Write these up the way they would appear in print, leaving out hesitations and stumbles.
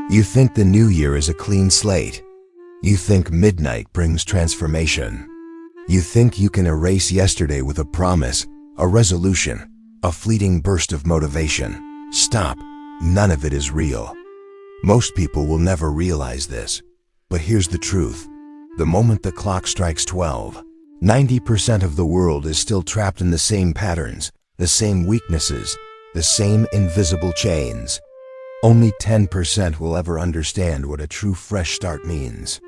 You think the new year is a clean slate. You think midnight brings transformation. You think you can erase yesterday with a promise, a resolution, a fleeting burst of motivation. Stop. None of it is real. Most people will never realize this. But here's the truth. The moment the clock strikes 12, 90% of the world is still trapped in the same patterns, the same weaknesses, the same invisible chains. Only 10% will ever understand what a true fresh start means.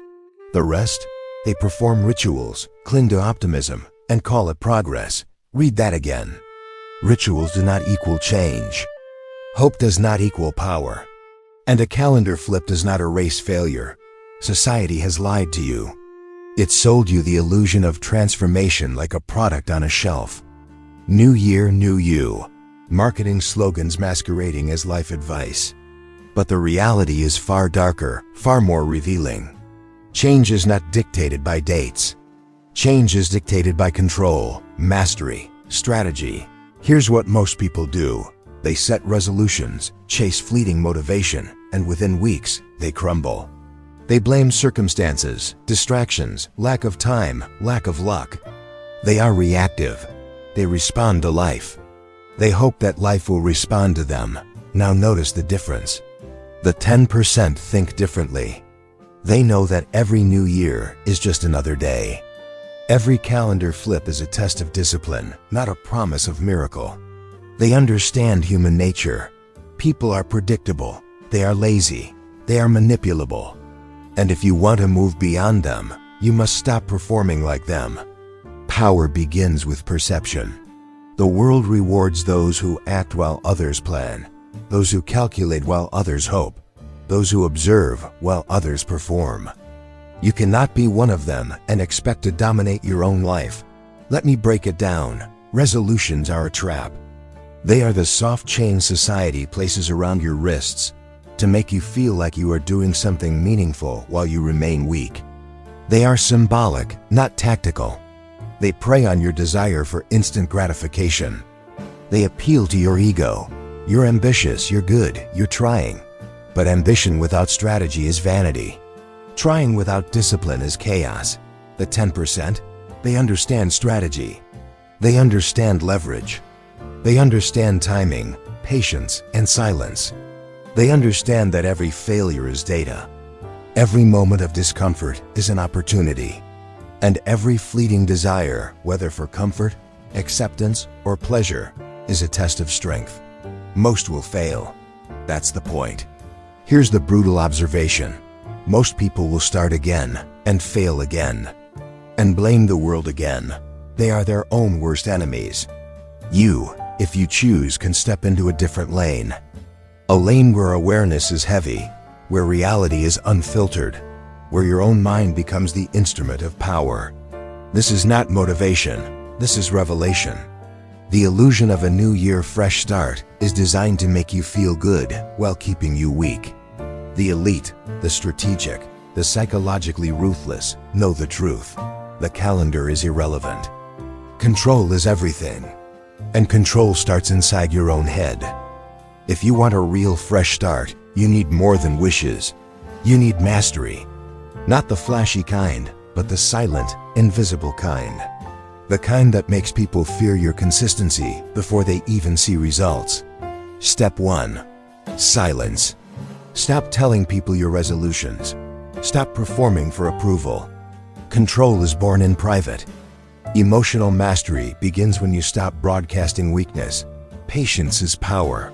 The rest? They perform rituals, cling to optimism, and call it progress. Read that again. Rituals do not equal change. Hope does not equal power. And a calendar flip does not erase failure. Society has lied to you. It sold you the illusion of transformation like a product on a shelf. New year, new you. Marketing slogans masquerading as life advice. But the reality is far darker, far more revealing. Change is not dictated by dates. Change is dictated by control, mastery, strategy. Here's what most people do. They set resolutions, chase fleeting motivation, and within weeks, they crumble. They blame circumstances, distractions, lack of time, lack of luck. They are reactive. They respond to life. They hope that life will respond to them. Now notice the difference. The 10% think differently. They know that every new year is just another day. Every calendar flip is a test of discipline, not a promise of miracle. They understand human nature. People are predictable. They are lazy. They are manipulable. And if you want to move beyond them, you must stop performing like them. Power begins with perception. The world rewards those who act while others plan, those who calculate while others hope, those who observe while others perform. You cannot be one of them and expect to dominate your own life. Let me break it down. Resolutions are a trap. They are the soft chain society places around your wrists to make you feel like you are doing something meaningful while you remain weak. They are symbolic, not tactical. They prey on your desire for instant gratification. They appeal to your ego. You're ambitious, you're good, you're trying. But ambition without strategy is vanity. Trying without discipline is chaos. The 10%, they understand strategy. They understand leverage. They understand timing, patience, and silence. They understand that every failure is data. Every moment of discomfort is an opportunity. And every fleeting desire, whether for comfort, acceptance, or pleasure, is a test of strength. Most will fail. That's the point. Here's the brutal observation. Most people will start again, and fail again, and blame the world again. They are their own worst enemies. You, if you choose, can step into a different lane. A lane where awareness is heavy, where reality is unfiltered, where your own mind becomes the instrument of power. This is not motivation, this is revelation. The illusion of a new year fresh start is designed to make you feel good while keeping you weak. The elite, the strategic, the psychologically ruthless know the truth. The calendar is irrelevant. Control is everything. And control starts inside your own head. If you want a real fresh start, you need more than wishes. You need mastery. Not the flashy kind, but the silent, invisible kind. The kind that makes people fear your consistency before they even see results. Step 1. Silence. Stop telling people your resolutions. Stop performing for approval. Control is born in private. Emotional mastery begins when you stop broadcasting weakness. Patience is power.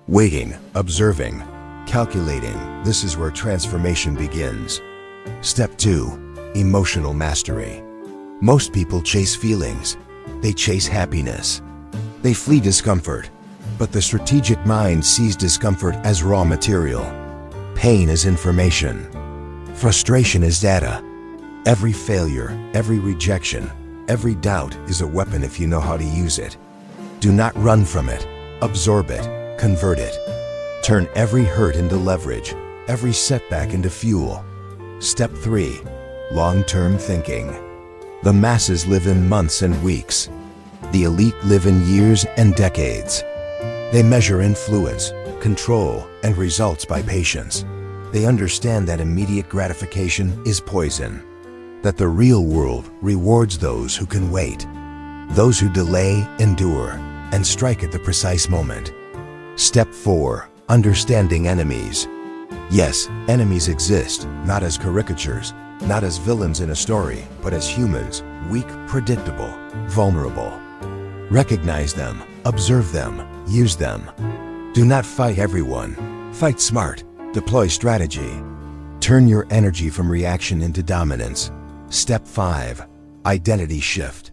Waiting, observing, calculating, this is where transformation begins. Step 2. Emotional mastery. Most people chase feelings. They chase happiness. They flee discomfort. But the strategic mind sees discomfort as raw material. Pain is information. Frustration is data. Every failure, every rejection, every doubt is a weapon if you know how to use it. Do not run from it. Absorb it. Convert it. Turn every hurt into leverage, every setback into fuel. Step 3. Long-term thinking. The masses live in months and weeks. The elite live in years and decades. They measure influence, control, and results by patience. They understand that immediate gratification is poison, that the real world rewards those who can wait, those who delay, endure, and strike at the precise moment. Step 4. Understanding enemies. Yes, enemies exist, not as caricatures, not as villains in a story, but as humans, weak, predictable, vulnerable. Recognize them, observe them, use them. Do not fight everyone. Fight smart. Deploy strategy. Turn your energy from reaction into dominance. Step 5. Identity shift.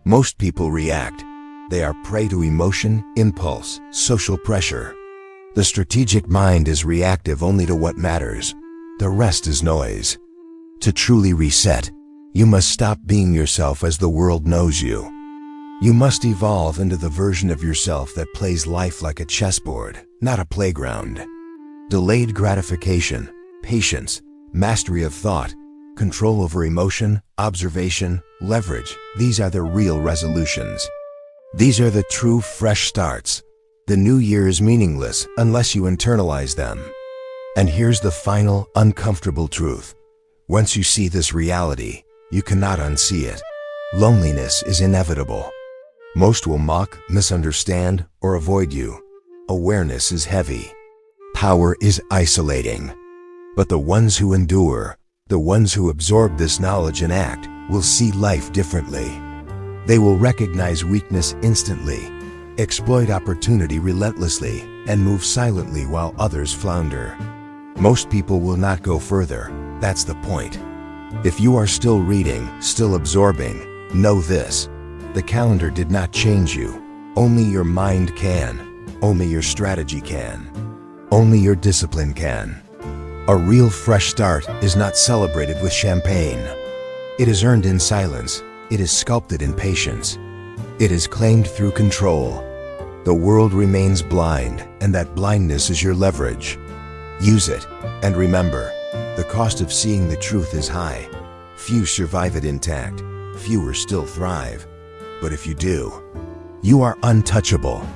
Most people react. They are prey to emotion, impulse, social pressure. The strategic mind is reactive only to what matters. The rest is noise. To truly reset, you must stop being yourself as the world knows you. You must evolve into the version of yourself that plays life like a chessboard, not a playground. Delayed gratification, patience, mastery of thought, control over emotion, observation, leverage, these are the real resolutions. These are the true fresh starts. The new year is meaningless unless you internalize them. And here's the final, uncomfortable truth. Once you see this reality, you cannot unsee it. Loneliness is inevitable. Most will mock, misunderstand, or avoid you. Awareness is heavy. Power is isolating. But the ones who endure, the ones who absorb this knowledge and act, will see life differently. They will recognize weakness instantly, exploit opportunity relentlessly, and move silently while others flounder. Most people will not go further. That's the point. If you are still reading, still absorbing, know this. The calendar did not change you. Only your mind can. Only your strategy can. Only your discipline can. A real fresh start is not celebrated with champagne. It is earned in silence. It is sculpted in patience. It is claimed through control. The world remains blind, and that blindness is your leverage. Use it, and remember, the cost of seeing the truth is high. Few survive it intact. Fewer still thrive. But if you do, you are untouchable.